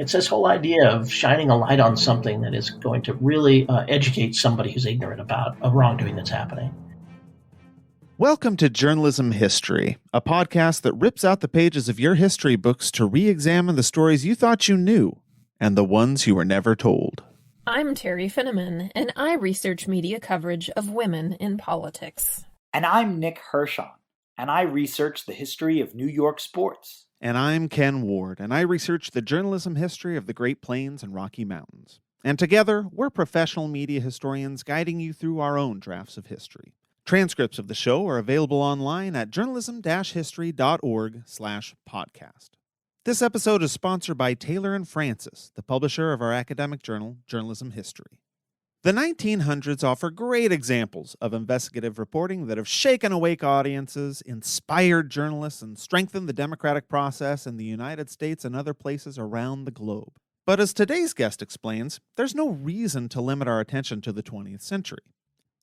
It's this whole idea of shining a light on something that is going to really educate somebody who's ignorant about a wrongdoing that's happening. Welcome to Journalism History, a podcast that rips out the pages of your history books to re-examine the stories you thought you knew and the ones you were never told. I'm Terry Finneman, and I research media coverage of women in politics. And I'm Nick Hirschon, and I research the history of New York sports. And I'm Ken Ward, and I research the journalism history of the Great Plains and Rocky Mountains. And together, we're professional media historians guiding you through our own drafts of history. Transcripts of the show are available online at journalism-history.org/podcast. This episode is sponsored by Taylor & Francis, the publisher of our academic journal, Journalism History. The 1900s offer great examples of investigative reporting that have shaken awake audiences, inspired journalists, and strengthened the democratic process in the United States and other places around the globe. But as today's guest explains, there's no reason to limit our attention to the 20th century.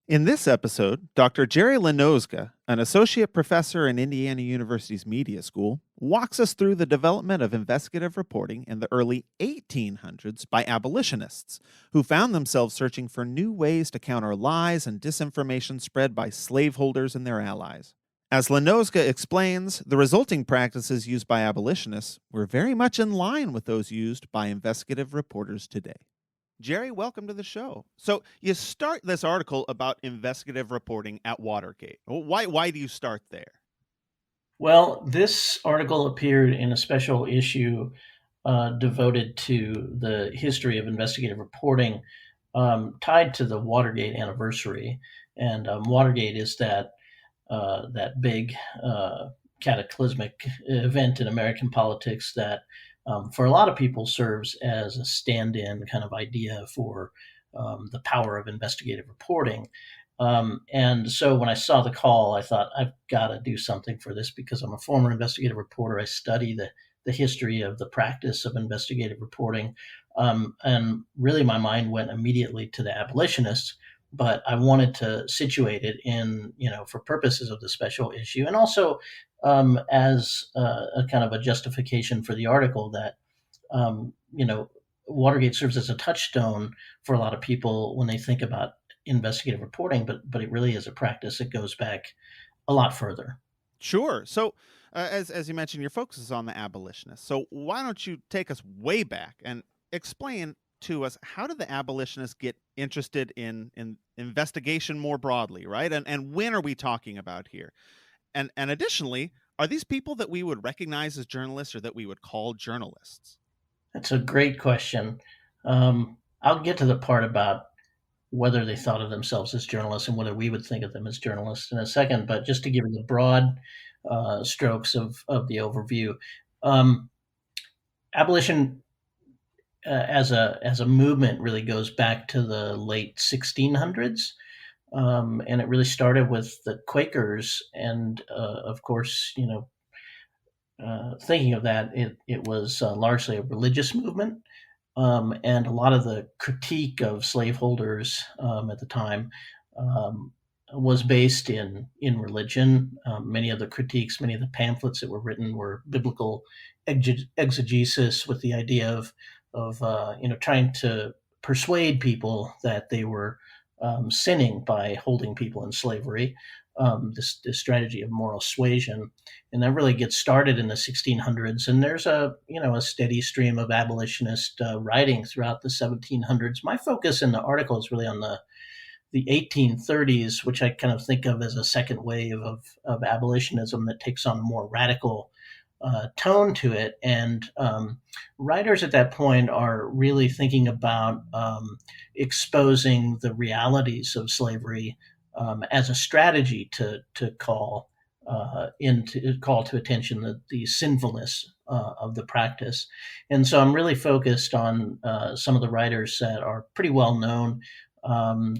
In this episode, Dr. Jerry Lenozga, an associate professor in Indiana University's Media School, walks us through the development of investigative reporting in the early 1800s by abolitionists, who found themselves searching for new ways to counter lies and disinformation spread by slaveholders and their allies. As Lenozga explains, the resulting practices used by abolitionists were very much in line with those used by investigative reporters today. Jerry, welcome to the show. So you start this article about investigative reporting at Watergate. Why do you start there? Well, this article appeared in a special issue devoted to the history of investigative reporting, tied to the Watergate anniversary. And Watergate is that big cataclysmic event in American politics that for a lot of people serves as a stand-in kind of idea for the power of investigative reporting. And so when I saw the call, I thought, I've got to do something for this because I'm a former investigative reporter. I study the history of the practice of investigative reporting. And really my mind went immediately to the abolitionists, but I wanted to situate it in, for purposes of the special issue, and also as a kind of a justification for the article that, Watergate serves as a touchstone for a lot of people when they think about investigative reporting, but it really is a practice that goes back a lot further. Sure. So as you mentioned, your focus is on the abolitionists. So why don't you take us way back and explain to us, how did the abolitionists get interested in investigation more broadly, right? And when are we talking about here? And additionally, are these people that we would recognize as journalists or that we would call journalists? That's a great question. I'll get to the part about whether they thought of themselves as journalists and whether we would think of them as journalists in a second. But just to give you the broad strokes of the overview, abolition as a movement really goes back to the late 1600s. And it really started with the Quakers. And of course, thinking of that, it was largely a religious movement. And a lot of the critique of slaveholders at the time was based in religion. Many of the critiques, many of the pamphlets that were written were biblical exegesis, with the idea of trying to persuade people that they were sinning by holding people in slavery. This strategy of moral suasion, and that really gets started in the 1600s. And there's a steady stream of abolitionist writing throughout the 1700s. My focus in the article is really on the 1830s, which I kind of think of as a second wave of abolitionism that takes on a more radical tone to it. And writers at that point are really thinking about exposing the realities of slavery as a strategy to call to attention the sinfulness of the practice. And so I'm really focused on some of the writers that are pretty well known,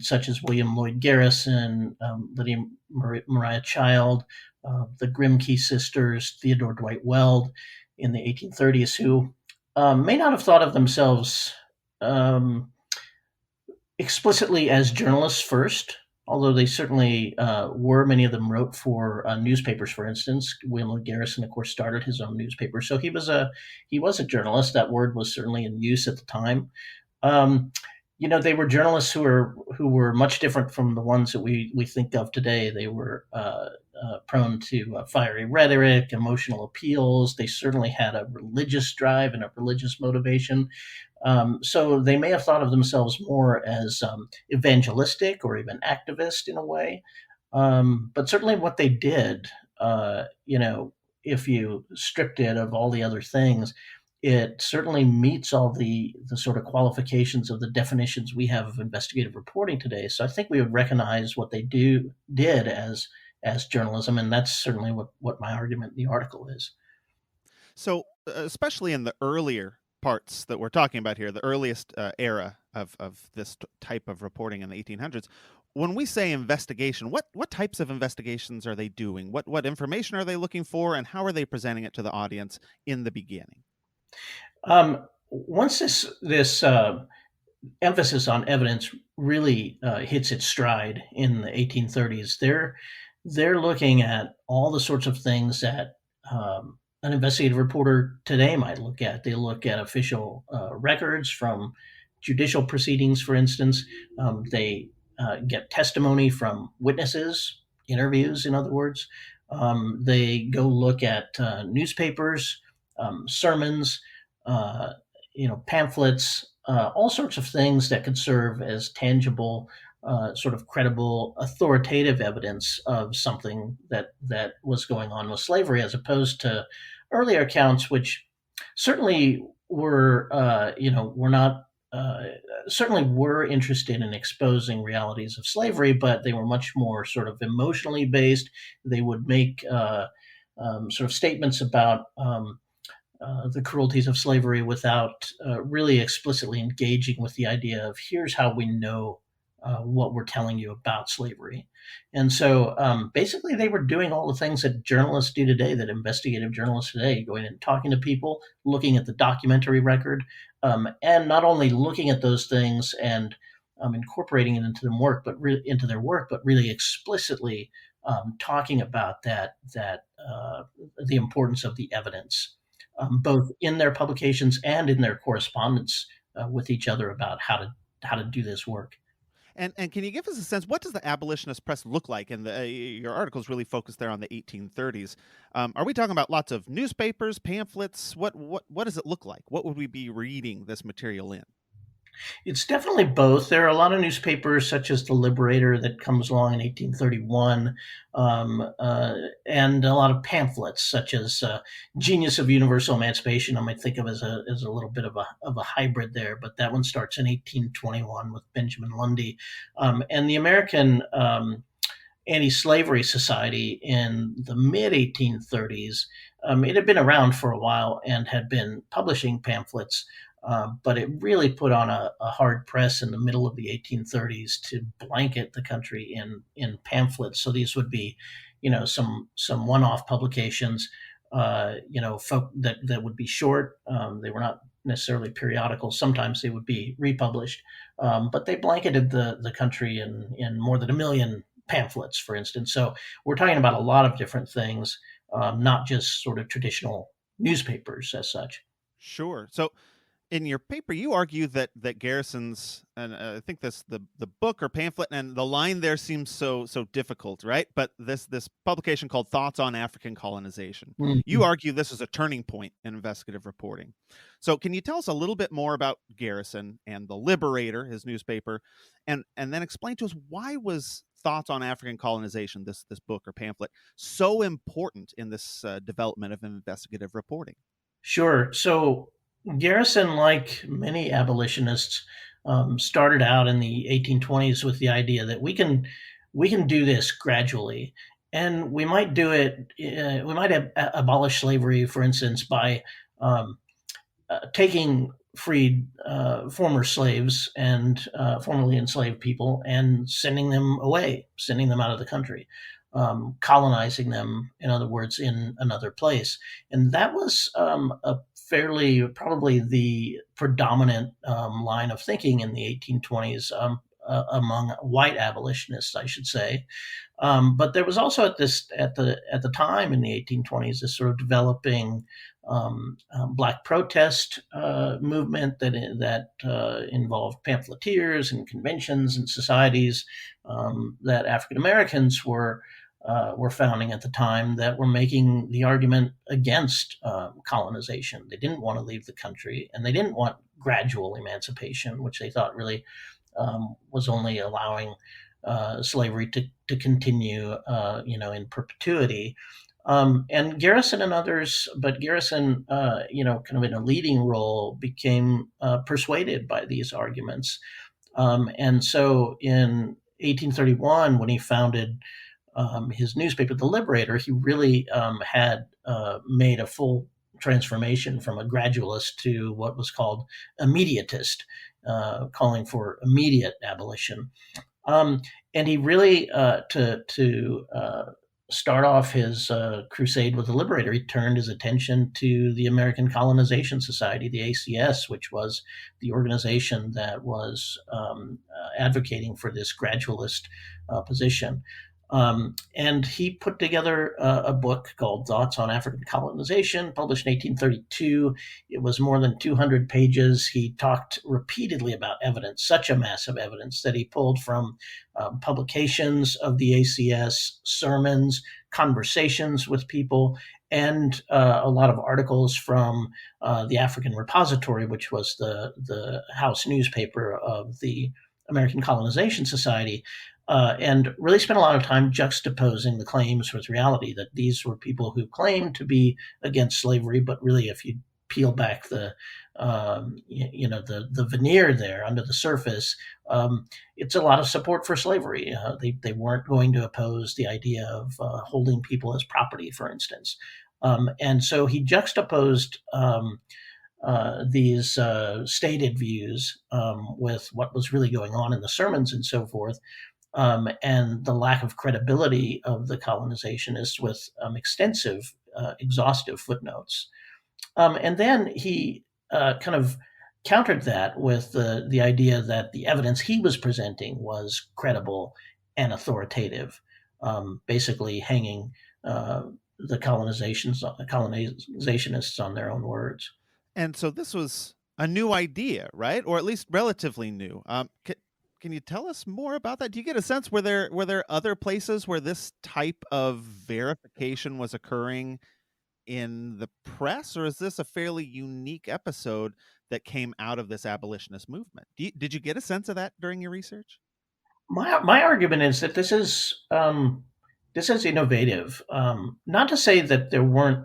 such as William Lloyd Garrison, Lydia Maria Child, the Grimke sisters, Theodore Dwight Weld in the 1830s, who may not have thought of themselves explicitly as journalists first, although they certainly were. Many of them wrote for newspapers, for instance. William Garrison, of course, started his own newspaper, so he was a journalist. That word was certainly in use at the time. Um, they were journalists who were much different from the ones that we think of today. They were prone to fiery rhetoric, emotional appeals. They certainly had a religious drive and a religious motivation. So they may have thought of themselves more as evangelistic or even activist in a way. But certainly what they did, if you stripped it of all the other things, it certainly meets all the sort of qualifications of the definitions we have of investigative reporting today. So I think we would recognize what they did as journalism, and that's certainly what my argument in the article is. So, especially in the earlier parts that we're talking about here, the earliest era of this type of reporting in the 1800s, when we say investigation, what types of investigations are they doing? What information are they looking for, and how are they presenting it to the audience in the beginning? Once this emphasis on evidence really hits its stride in the 1830s. They're looking at all the sorts of things that an investigative reporter today might look at. They look at official records from judicial proceedings, for instance. They get testimony from witnesses, interviews, in other words. They go look at newspapers, sermons, uh, pamphlets, all sorts of things that could serve as tangible, sort of credible, authoritative evidence of something that was going on with slavery, as opposed to earlier accounts, which certainly were not. Certainly were interested in exposing realities of slavery, but they were much more sort of emotionally based. They would make sort of statements about the cruelties of slavery without really explicitly engaging with the idea of here's how we know what we're telling you about slavery. And so basically, they were doing all the things that journalists do today, that investigative journalists today, going and talking to people, looking at the documentary record, and not only looking at those things and incorporating it into their work, but really explicitly talking about the importance of the evidence, both in their publications and in their correspondence with each other about how to do this work. And can you give us a sense? What does the abolitionist press look like? And your article's really focused there on the 1830s. Are we talking about lots of newspapers, pamphlets? What does it look like? What would we be reading this material in? It's definitely both. There are a lot of newspapers, such as the Liberator, that comes along in 1831, and a lot of pamphlets, such as Genius of Universal Emancipation. I might think of as a little bit of a hybrid there, but that one starts in 1821 with Benjamin Lundy, and the American Anti-Slavery Society in the mid 1830s. It had been around for a while and had been publishing pamphlets, but it really put on a hard press in the middle of the 1830s to blanket the country in pamphlets. So these would be, some one-off publications, that would be short. They were not necessarily periodical. Sometimes they would be republished, but they blanketed the country in more than a million pamphlets, for instance. So we're talking about a lot of different things, not just sort of traditional newspapers as such. Sure. So in your paper, you argue that Garrison's, and I think the book or pamphlet, and the line there seems so difficult, right? But this publication called Thoughts on African Colonization, you Mhm. argue this is a turning point in investigative reporting. So can you tell us a little bit more about Garrison and the Liberator, his newspaper, and then explain to us why was Thoughts on African Colonization, this book or pamphlet, so important in this development of investigative reporting? Sure. So Garrison, like many abolitionists, started out in the 1820s with the idea that we can do this gradually, and we might do it. We might abolish slavery, for instance, by um, taking freed former slaves and formerly enslaved people and sending them away, sending them out of the country, colonizing them, in other words, in another place. And that was probably the predominant line of thinking in the 1820s. among white abolitionists, I should say. But there was also at the time in the 1820s this sort of developing black protest movement that involved pamphleteers and conventions and societies that African Americans were founding at the time that were making the argument against colonization. They didn't want to leave the country, and they didn't want gradual emancipation, which they thought really was only allowing slavery to continue, in perpetuity. And Garrison and others, but Garrison, kind of in a leading role, became persuaded by these arguments. And so in 1831, when he founded his newspaper, The Liberator, he really had made a full transformation from a gradualist to what was called immediatist, calling for immediate abolition. And he really, to start off his crusade with the Liberator, he turned his attention to the American Colonization Society, the ACS, which was the organization that was advocating for this gradualist position. And he put together a book called Thoughts on African Colonization, published in 1832. It was more than 200 pages. He talked repeatedly about evidence, such a massive evidence that he pulled from publications of the ACS, sermons, conversations with people, and a lot of articles from the African Repository, which was the house newspaper of the American Colonization Society. And really spent a lot of time juxtaposing the claims with reality, that these were people who claimed to be against slavery, but really, if you peel back the veneer there under the surface, it's a lot of support for slavery. They weren't going to oppose the idea of holding people as property, for instance. And so he juxtaposed these stated views with what was really going on in the sermons and so forth, and the lack of credibility of the colonizationists with extensive, exhaustive footnotes. And then he kind of countered that with the idea that the evidence he was presenting was credible and authoritative, basically hanging the colonizationists on their own words. And so this was a new idea, right? Or at least relatively new. Can you tell us more about that? Do you get a sense, were there other places where this type of verification was occurring in the press, or is this a fairly unique episode that came out of this abolitionist movement? Did you get a sense of that during your research? My argument is that this is innovative. Not to say that there weren't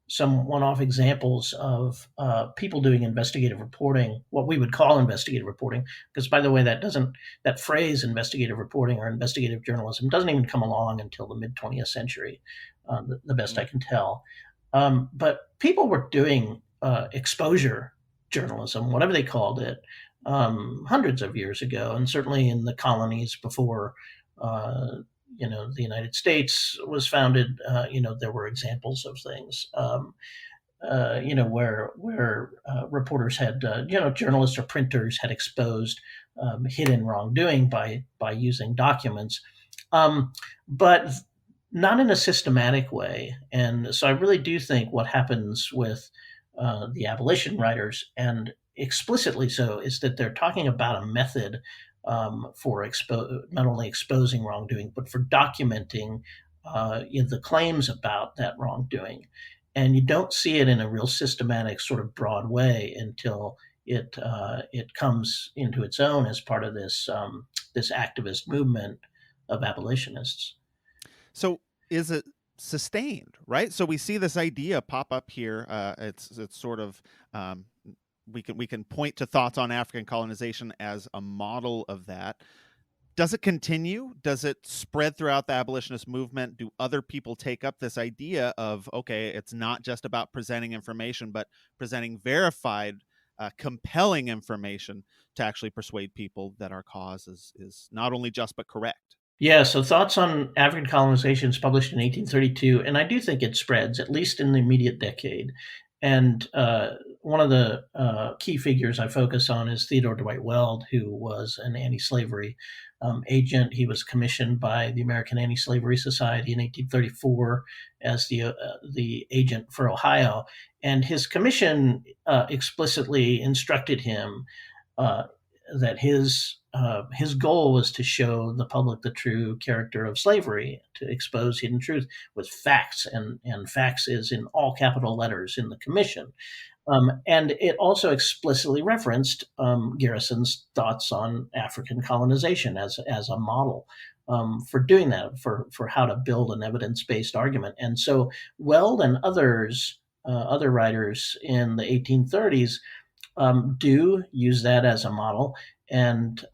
some one-off examples of people doing investigative reporting, what we would call investigative reporting, because by the way, that phrase investigative reporting or investigative journalism doesn't even come along until the mid 20th century, the best I can tell. But people were doing exposure journalism, whatever they called it, hundreds of years ago, and certainly in the colonies before the United States was founded. There were examples of things, where reporters had, journalists or printers had exposed hidden wrongdoing by using documents, but not in a systematic way. And so I really do think what happens with the abolition writers, and explicitly so, is that they're talking about a method for not only exposing wrongdoing, but for documenting the claims about that wrongdoing. And you don't see it in a real systematic, sort of broad way until it comes into its own as part of this activist movement of abolitionists. So is it sustained, right? So we see this idea pop up here. It's sort of we can point to Thoughts on African Colonization as a model of that. Does it continue? Does it spread throughout the abolitionist movement? Do other people take up this idea of, okay, it's not just about presenting information, but presenting verified, compelling information to actually persuade people that our cause is not only just, but correct? Yeah, so Thoughts on African Colonization is published in 1832, and I do think it spreads, at least in the immediate decade. And one of the key figures I focus on is Theodore Dwight Weld, who was an anti-slavery agent. He was commissioned by the American Anti-Slavery Society in 1834 as the agent for Ohio, and his commission explicitly instructed him uh, that his goal was to show the public the true character of slavery, to expose hidden truth with facts, and facts is in all capital letters in the commission. And it also explicitly referenced Garrison's thoughts on African colonization as a model for doing that, for how to build an evidence based argument. And so Weld and other writers in the 1830s do use that as a model, and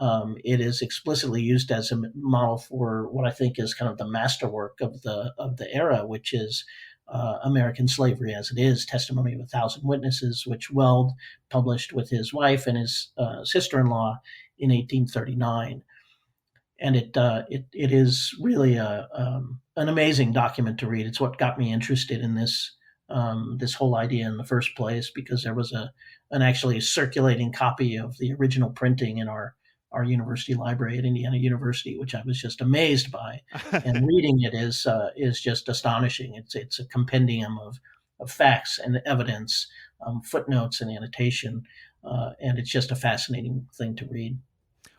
it is explicitly used as a model for what I think is kind of the masterwork of the era, which is American Slavery as It Is: Testimony of a Thousand Witnesses, which Weld published with his wife and his sister-in-law in 1839. And it is really an amazing document to read. It's what got me interested in this whole idea in the first place, because there was an actually circulating copy of the original printing in our university library at Indiana University, which I was just amazed by. And reading it is just astonishing. It's a compendium of facts and evidence, footnotes and annotation, and it's just a fascinating thing to read.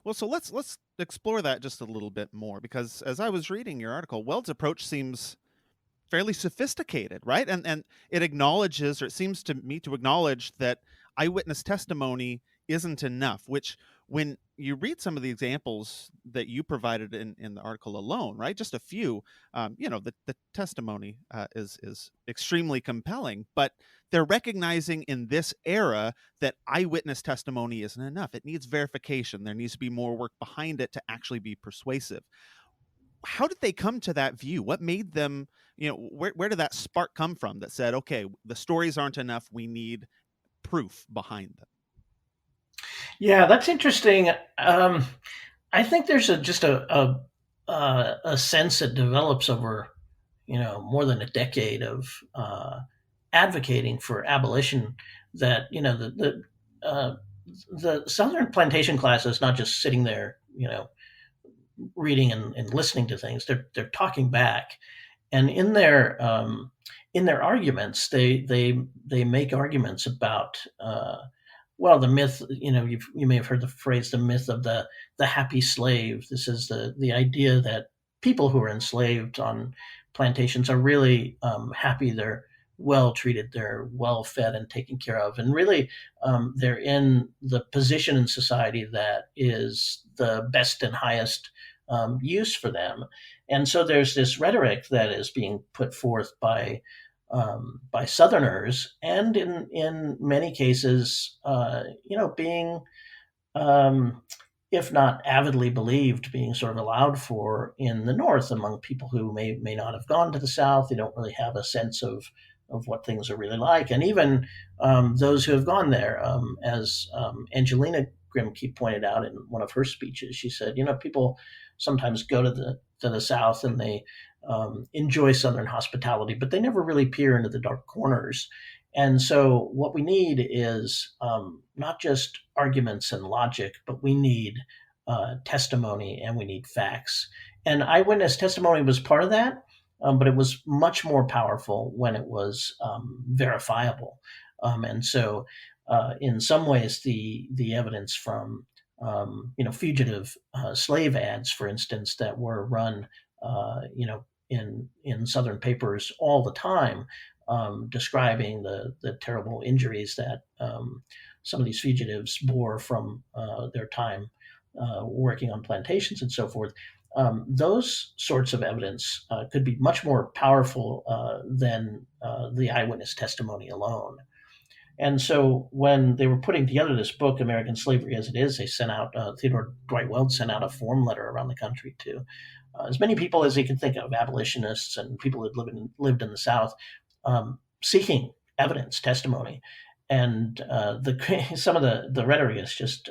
Well, so let's explore that just a little bit more, because as I was reading your article, Weld's approach seems fairly sophisticated, right? And it acknowledges, or it seems to me to acknowledge, that eyewitness testimony isn't enough, which, when you read some of the examples that you provided in the article alone, right, just a few, the testimony is extremely compelling, but they're recognizing in this era that eyewitness testimony isn't enough. It needs verification. There needs to be more work behind it to actually be persuasive. How did they come to that view? What made them, where did that spark come from that said, okay, the stories aren't enough, we need proof behind them? Yeah, that's interesting. I think there's a sense that develops over more than a decade of advocating for abolition. That the Southern plantation class is not just sitting there, reading and listening to things. They're talking back, and in their arguments, they make arguments about well, the myth. You may have heard the phrase, the myth of the happy slave. This is the idea that people who are enslaved on plantations are really happy. They're well treated. They're well fed and taken care of, and really they're in the position in society that is the best and highest use for them. And so there's this rhetoric that is being put forth by Southerners, and in many cases, being um, if not avidly believed, being sort of allowed for in the North among people who may not have gone to the South. They don't really have a sense of what things are really like, and even those who have gone there, as Angelina Grimke pointed out in one of her speeches. She said, people sometimes go to the South and they enjoy Southern hospitality, but they never really peer into the dark corners. And so, what we need is not just arguments and logic, but we need testimony and we need facts. And eyewitness testimony was part of that, but it was much more powerful when it was verifiable. And so, in some ways, the evidence from fugitive slave ads, for instance, that were run, in Southern papers all the time, describing the terrible injuries that some of these fugitives bore from their time working on plantations and so forth. Those sorts of evidence could be much more powerful than the eyewitness testimony alone. And so when they were putting together this book, American Slavery as It Is, they sent out, Theodore Dwight Weld sent out a form letter around the country to as many people as he could think of, abolitionists and people who had lived in the South, seeking evidence, testimony. And some of the rhetoric is just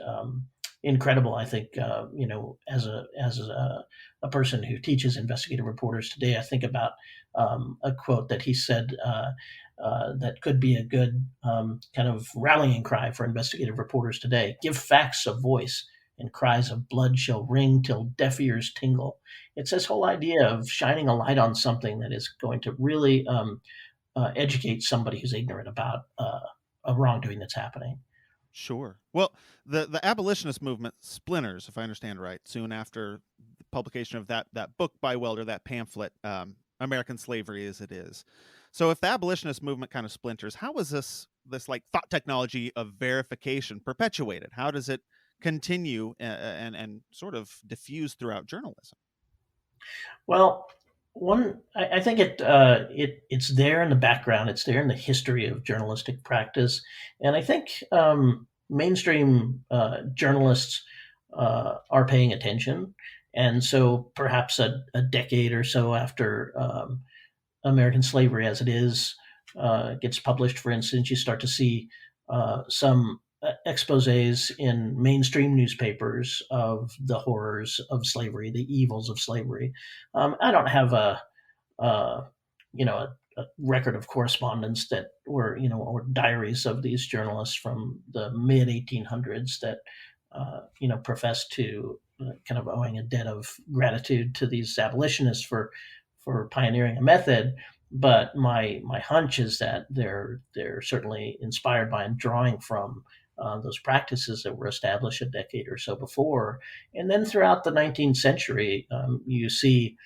incredible. I think, as a person who teaches investigative reporters today, I think about a quote that he said. that could be a good kind of rallying cry for investigative reporters today. Give facts a voice, and cries of blood shall ring till deaf ears tingle. It's this whole idea of shining a light on something that is going to really educate somebody who's ignorant about a wrongdoing that's happening. Sure. Well, the abolitionist movement splinters, if I understand right, soon after the publication of that book by Welder, that pamphlet, American Slavery as It Is. So, if the abolitionist movement kind of splinters, how is this like thought technology of verification perpetuated? How does it continue and sort of diffuse throughout journalism? Well, I think it's there in the background. It's there in the history of journalistic practice, and I think mainstream journalists are paying attention. And so, perhaps a decade or so after American Slavery as It Is gets published, for instance, you start to see some exposés in mainstream newspapers of the horrors of slavery, the evils of slavery. I don't have uh, a record of correspondence that were, or diaries of these journalists from the mid 1800s that, professed to kind of owing a debt of gratitude to these abolitionists for pioneering a method. But my hunch is that they're certainly inspired by and drawing from those practices that were established a decade or so before. And then throughout the 19th century, you see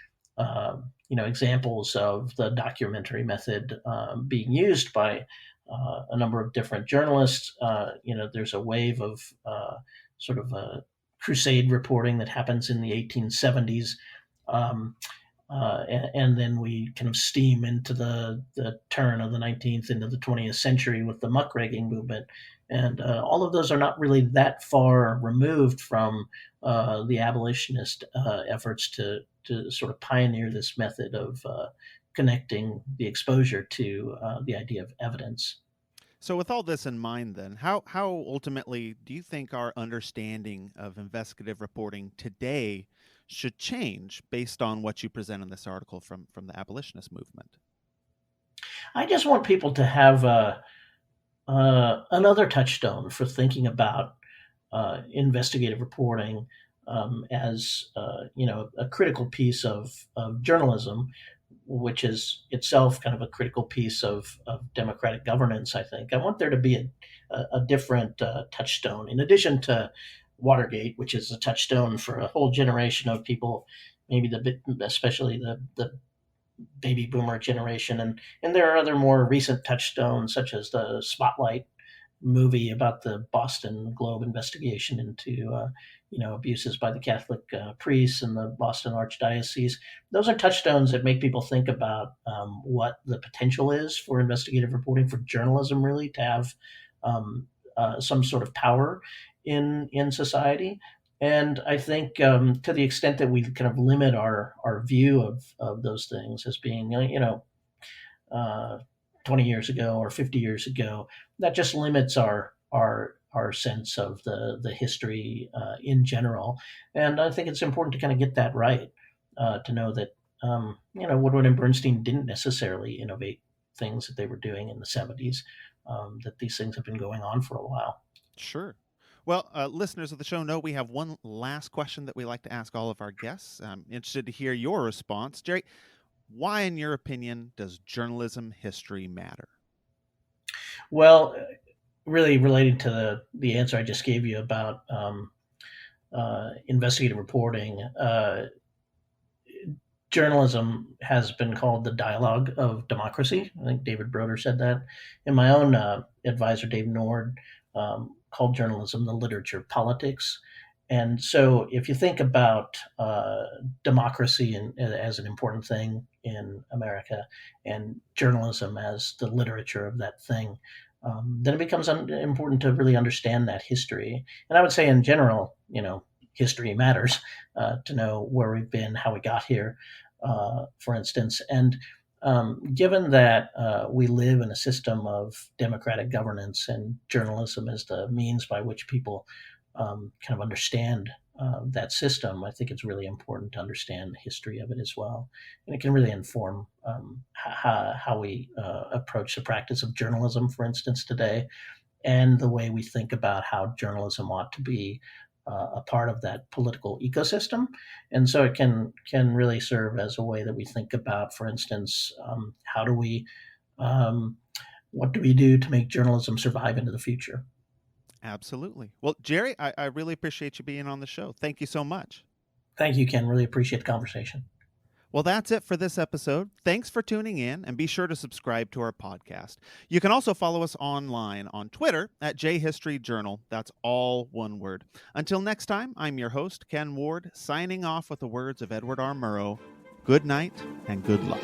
examples of the documentary method being used by a number of different journalists. There's a wave of sort of a crusade reporting that happens in the 1870s. Um, and then we kind of steam into the turn of the 19th into the 20th century with the muckraking movement. And all of those are not really that far removed from the abolitionist efforts to sort of pioneer this method of connecting the exposure to the idea of evidence. So, with all this in mind, then, how ultimately do you think our understanding of investigative reporting today should change based on what you present in this article from the abolitionist movement? I just want people to have another touchstone for thinking about investigative reporting as a critical piece of journalism, which is itself kind of a critical piece of democratic governance. I think I want there to be a different touchstone in addition to Watergate, which is a touchstone for a whole generation of people, maybe especially the baby boomer generation, and there are other more recent touchstones such as the Spotlight movie about the Boston Globe investigation into abuses by the Catholic priests in the Boston Archdiocese. Those are touchstones that make people think about what the potential is for investigative reporting, for journalism really to have some sort of power in society. And I think to the extent that we kind of limit our view of those things as being, uh, 20 years ago or 50 years ago, that just limits our sense of the history in general. And I think it's important to kind of get that right, to know that Woodward and Bernstein didn't necessarily innovate things that they were doing in the 70s. That these things have been going on for a while. Sure. Well, listeners of the show know we have one last question that we like to ask all of our guests. I'm interested to hear your response. Jerry, why, in your opinion, does journalism history matter? Well, really related to the answer I just gave you about investigative reporting, journalism has been called the dialogue of democracy. I think David Broder said that. And my own advisor, Dave Nord, called journalism the literature of politics. And so, if you think about democracy as an important thing in America and journalism as the literature of that thing, then it becomes important to really understand that history. And I would say, in general, history matters to know where we've been, how we got here, for instance. And given that we live in a system of democratic governance and journalism is the means by which people kind of understand that system, I think it's really important to understand the history of it as well, and it can really inform how we approach the practice of journalism, for instance, today, and the way we think about how journalism ought to be a part of that political ecosystem. And so it can really serve as a way that we think about, for instance, how do we what do we do to make journalism survive into the future? Absolutely. Well, Jerry, I really appreciate you being on the show. Thank you so much. Thank you, Ken. Really appreciate the conversation. Well, that's it for this episode. Thanks for tuning in, and be sure to subscribe to our podcast. You can also follow us online on Twitter at JHistoryJournal. That's all one word. Until next time, I'm your host, Ken Ward, signing off with the words of Edward R. Murrow. Good night and good luck.